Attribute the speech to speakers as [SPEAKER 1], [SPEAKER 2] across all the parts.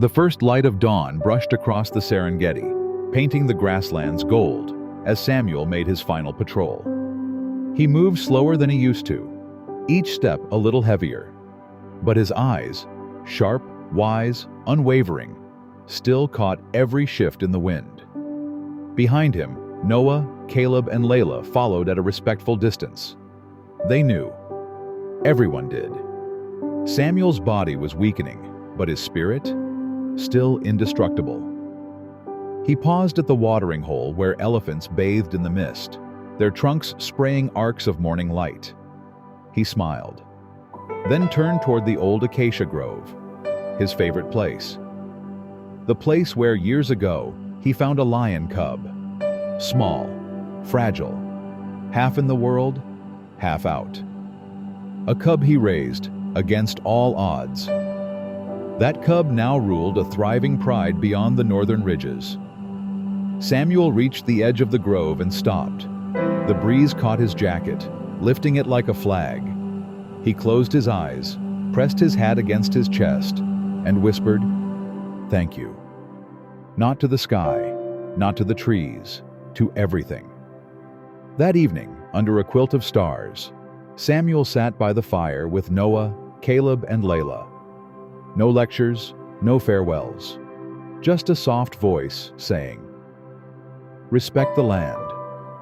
[SPEAKER 1] The first light of dawn brushed across the Serengeti, painting the grasslands gold as Samuel made his final patrol. He moved slower than he used to, each step a little heavier. But his eyes, sharp, wise, unwavering, still caught every shift in the wind. Behind him, Noah, Caleb, and Layla followed at a respectful distance. They knew. Everyone did. Samuel's body was weakening, but his spirit, still indestructible. He paused at the watering hole where elephants bathed in the mist, their trunks spraying arcs of morning light. He smiled, then turned toward the old acacia grove, his favorite place. The place where years ago he found a lion cub, small, fragile, half in the world, half out. A cub he raised against all odds. That cub now ruled a thriving pride beyond the northern ridges. Samuel reached the edge of the grove and stopped. The breeze caught his jacket, lifting it like a flag. He closed his eyes, pressed his hat against his chest, and whispered, "Thank you." Not to the sky, not to the trees, to everything. That evening, under a quilt of stars, Samuel sat by the fire with Noah, Caleb, and Layla. No lectures, no farewells. Just a soft voice saying, "Respect the land,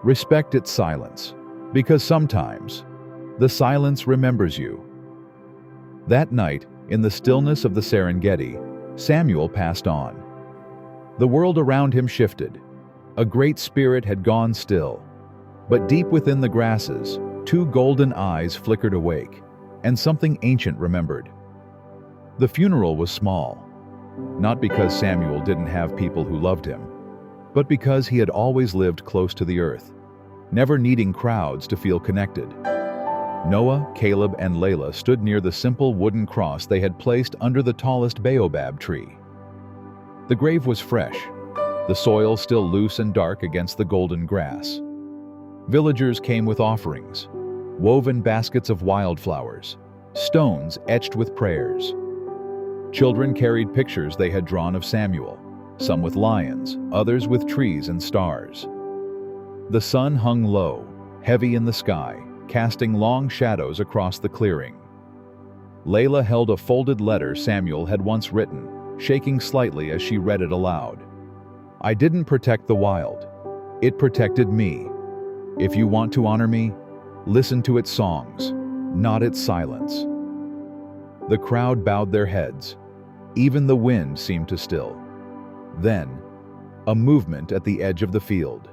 [SPEAKER 1] respect its silence, because sometimes the silence remembers you." That night, in the stillness of the Serengeti, Samuel passed on. The world around him shifted. A great spirit had gone still. But deep within the grasses, two golden eyes flickered awake, and something ancient remembered. The funeral was small, not because Samuel didn't have people who loved him, but because he had always lived close to the earth, never needing crowds to feel connected. Noah, Caleb, and Layla stood near the simple wooden cross they had placed under the tallest baobab tree. The grave was fresh, the soil still loose and dark against the golden grass. Villagers came with offerings, woven baskets of wildflowers, stones etched with prayers. Children carried pictures they had drawn of Samuel, some with lions, others with trees and stars. The sun hung low, heavy in the sky, casting long shadows across the clearing. Layla held a folded letter Samuel had once written, shaking slightly as she read it aloud. "I didn't protect the wild. It protected me. If you want to honor me, listen to its songs, not its silence." The crowd bowed their heads. Even the wind seemed to still. Then, a movement at the edge of the field.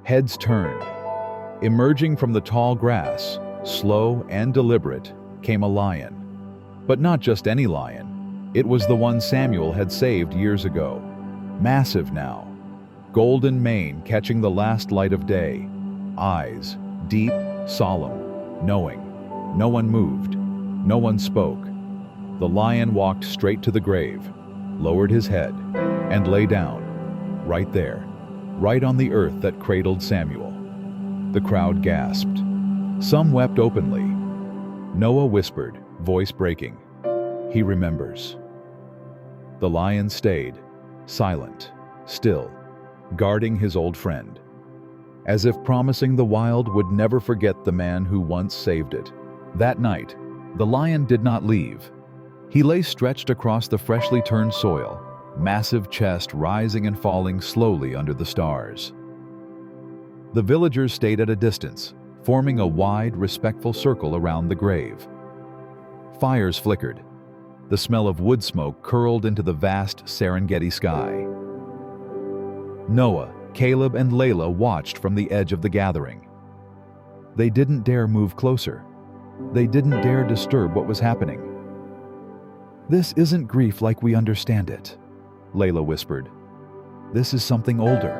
[SPEAKER 1] Heads turned. Emerging from the tall grass, slow and deliberate, came a lion. But not just any lion. It was the one Samuel had saved years ago. Massive now. Golden mane catching the last light of day. Eyes, deep, solemn, knowing. No one moved. No one spoke. The lion walked straight to the grave, lowered his head, and lay down, right there, right on the earth that cradled Samuel. The crowd gasped. Some wept openly. Noah whispered, voice breaking, "He remembers." The lion stayed, silent, still, guarding his old friend, as if promising the wild would never forget the man who once saved it. That night, the lion did not leave. He lay stretched across the freshly turned soil, massive chest rising and falling slowly under the stars. The villagers stayed at a distance, forming a wide, respectful circle around the grave. Fires flickered. The smell of wood smoke curled into the vast Serengeti sky. Noah, Caleb, and Layla watched from the edge of the gathering. They didn't dare move closer. They didn't dare disturb what was happening. "This isn't grief like we understand it," Layla whispered. "This is something older."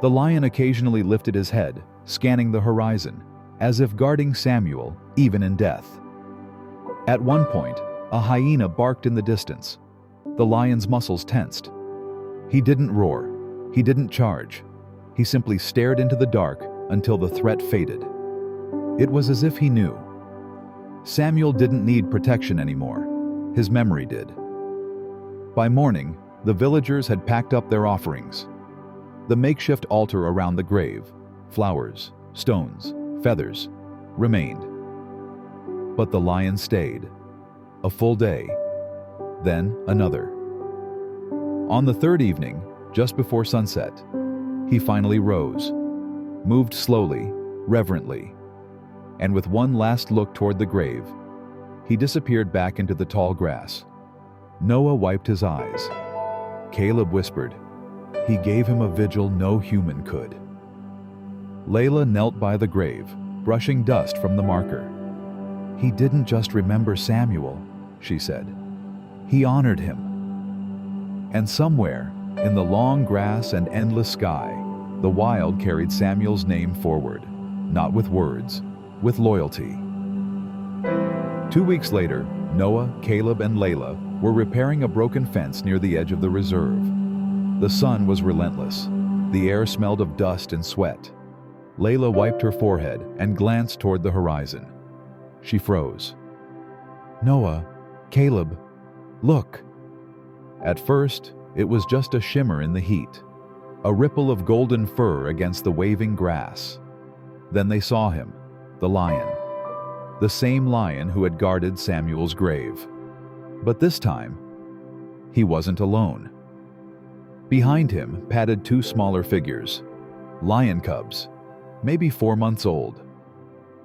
[SPEAKER 1] The lion occasionally lifted his head, scanning the horizon, as if guarding Samuel, even in death. At one point, a hyena barked in the distance. The lion's muscles tensed. He didn't roar. He didn't charge. He simply stared into the dark until the threat faded. It was as if he knew. Samuel didn't need protection anymore. His memory did. By morning, the villagers had packed up their offerings. The makeshift altar around the grave, flowers, stones, feathers, remained. But the lion stayed. A full day, then another. On the third evening, just before sunset, he finally rose, moved slowly, reverently, and with one last look toward the grave, he disappeared back into the tall grass. Noah wiped his eyes. Caleb whispered, "He gave him a vigil no human could." Layla knelt by the grave, brushing dust from the marker. "He didn't just remember Samuel," she said. "He honored him." And somewhere, in the long grass and endless sky, the wild carried Samuel's name forward, not with words, with loyalty. 2 weeks later, Noah, Caleb, and Layla were repairing a broken fence near the edge of the reserve. The sun was relentless. The air smelled of dust and sweat. Layla wiped her forehead and glanced toward the horizon. She froze. "Noah, Caleb, look." At first, it was just a shimmer in the heat, a ripple of golden fur against the waving grass. Then they saw him, the lion. The same lion who had guarded Samuel's grave. But this time, he wasn't alone. Behind him padded two smaller figures, lion cubs, maybe 4 months old,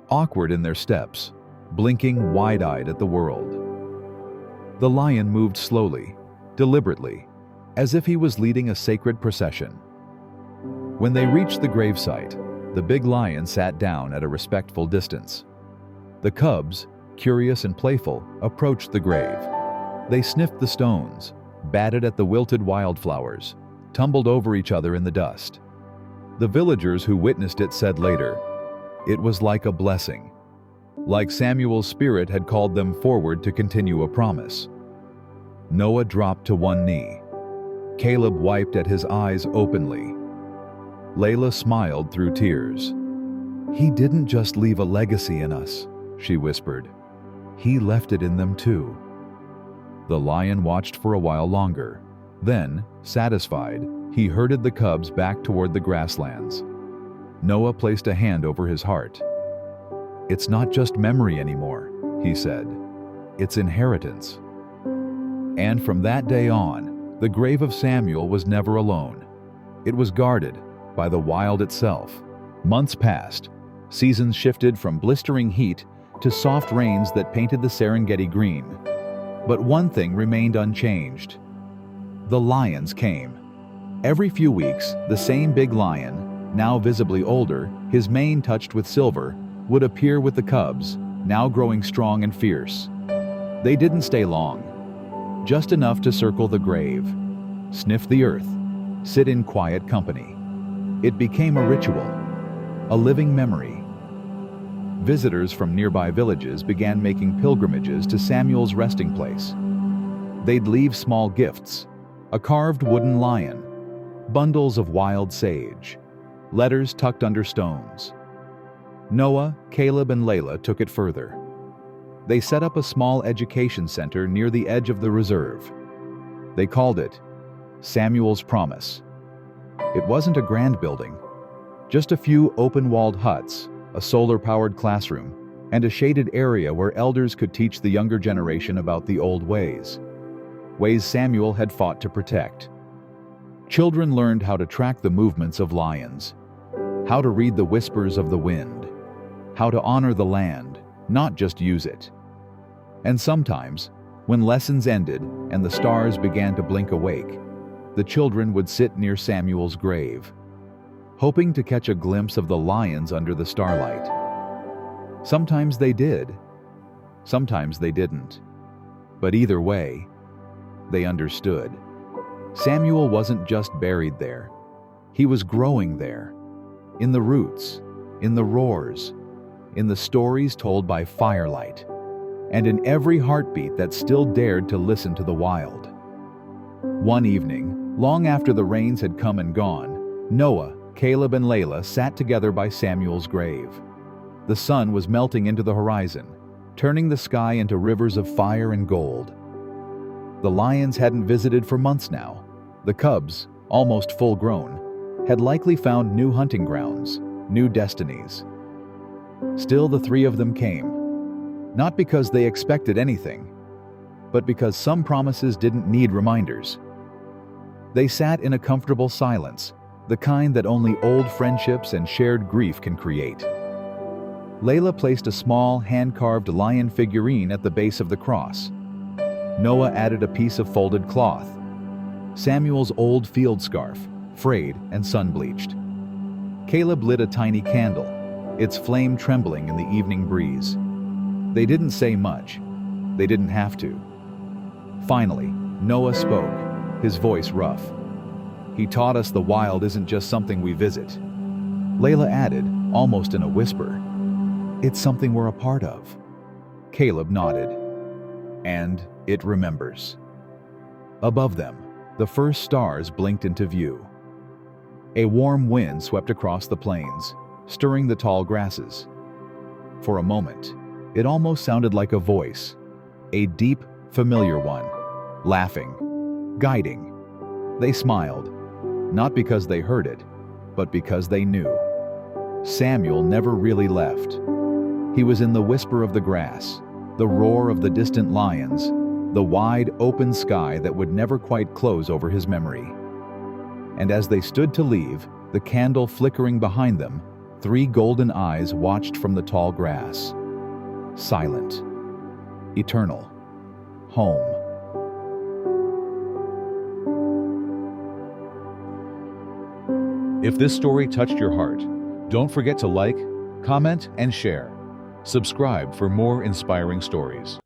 [SPEAKER 1] awkward in their steps, blinking wide-eyed at the world. The lion moved slowly, deliberately, as if he was leading a sacred procession. When they reached the gravesite, the big lion sat down at a respectful distance. The cubs, curious and playful, approached the grave. They sniffed the stones, batted at the wilted wildflowers, tumbled over each other in the dust. The villagers who witnessed it said later, it was like a blessing, like Samuel's spirit had called them forward to continue a promise. Noah dropped to one knee. Caleb wiped at his eyes openly. Layla smiled through tears. "He didn't just leave a legacy in us," she whispered. "He left it in them too." The lion watched for a while longer. Then, satisfied, he herded the cubs back toward the grasslands. Noah placed a hand over his heart. "It's not just memory anymore," he said. "It's inheritance." And from that day on, the grave of Samuel was never alone. It was guarded by the wild itself. Months passed. Seasons shifted from blistering heat to soft rains that painted the Serengeti green. But one thing remained unchanged. The lions came. Every few weeks, the same big lion, now visibly older, his mane touched with silver, would appear with the cubs, now growing strong and fierce. They didn't stay long. Just enough to circle the grave, sniff the earth, sit in quiet company. It became a ritual, a living memory. Visitors from nearby villages began making pilgrimages to Samuel's resting place. They'd leave small gifts, a carved wooden lion, bundles of wild sage, letters tucked under stones. Noah, Caleb, and Layla took it further. They set up a small education center near the edge of the reserve. They called it Samuel's Promise. It wasn't a grand building, just a few open-walled huts, a solar-powered classroom, and a shaded area where elders could teach the younger generation about the old ways Samuel had fought to protect. Children learned how to track the movements of lions, how to read the whispers of the wind, how to honor the land, not just use it. And sometimes, when lessons ended and the stars began to blink awake, the children would sit near Samuel's grave, hoping to catch a glimpse of the lions under the starlight. Sometimes they did, sometimes they didn't. But either way, they understood. Samuel wasn't just buried there. He was growing there, in the roots, in the roars, in the stories told by firelight, and in every heartbeat that still dared to listen to the wild. One evening, long after the rains had come and gone, Noah, Caleb, and Layla sat together by Samuel's grave. The sun was melting into the horizon, turning the sky into rivers of fire and gold. The lions hadn't visited for months now. The cubs, almost full-grown, had likely found new hunting grounds, new destinies. Still, the three of them came. Not because they expected anything, but because some promises didn't need reminders. They sat in a comfortable silence, the kind that only old friendships and shared grief can create. Layla placed a small, hand-carved lion figurine at the base of the cross. Noah added a piece of folded cloth. Samuel's old field scarf, frayed and sun-bleached. Caleb lit a tiny candle, its flame trembling in the evening breeze. They didn't say much. They didn't have to. Finally, Noah spoke, his voice rough. He taught us the wild isn't just something we visit. Layla added, almost in a whisper, it's something we're a part of. Caleb nodded. And it remembers. Above them, the first stars blinked into view. A warm wind swept across the plains, stirring the tall grasses. For a moment, it almost sounded like a voice, a deep, familiar one, laughing, guiding. They smiled, not because they heard it, but because they knew. Samuel never really left. He was in the whisper of the grass, the roar of the distant lions, the wide, open sky that would never quite close over his memory. And as they stood to leave, the candle flickering behind them, three golden eyes watched from the tall grass. Silent. Eternal. Home.
[SPEAKER 2] If this story touched your heart, don't forget to like, comment, and share. Subscribe for more inspiring stories.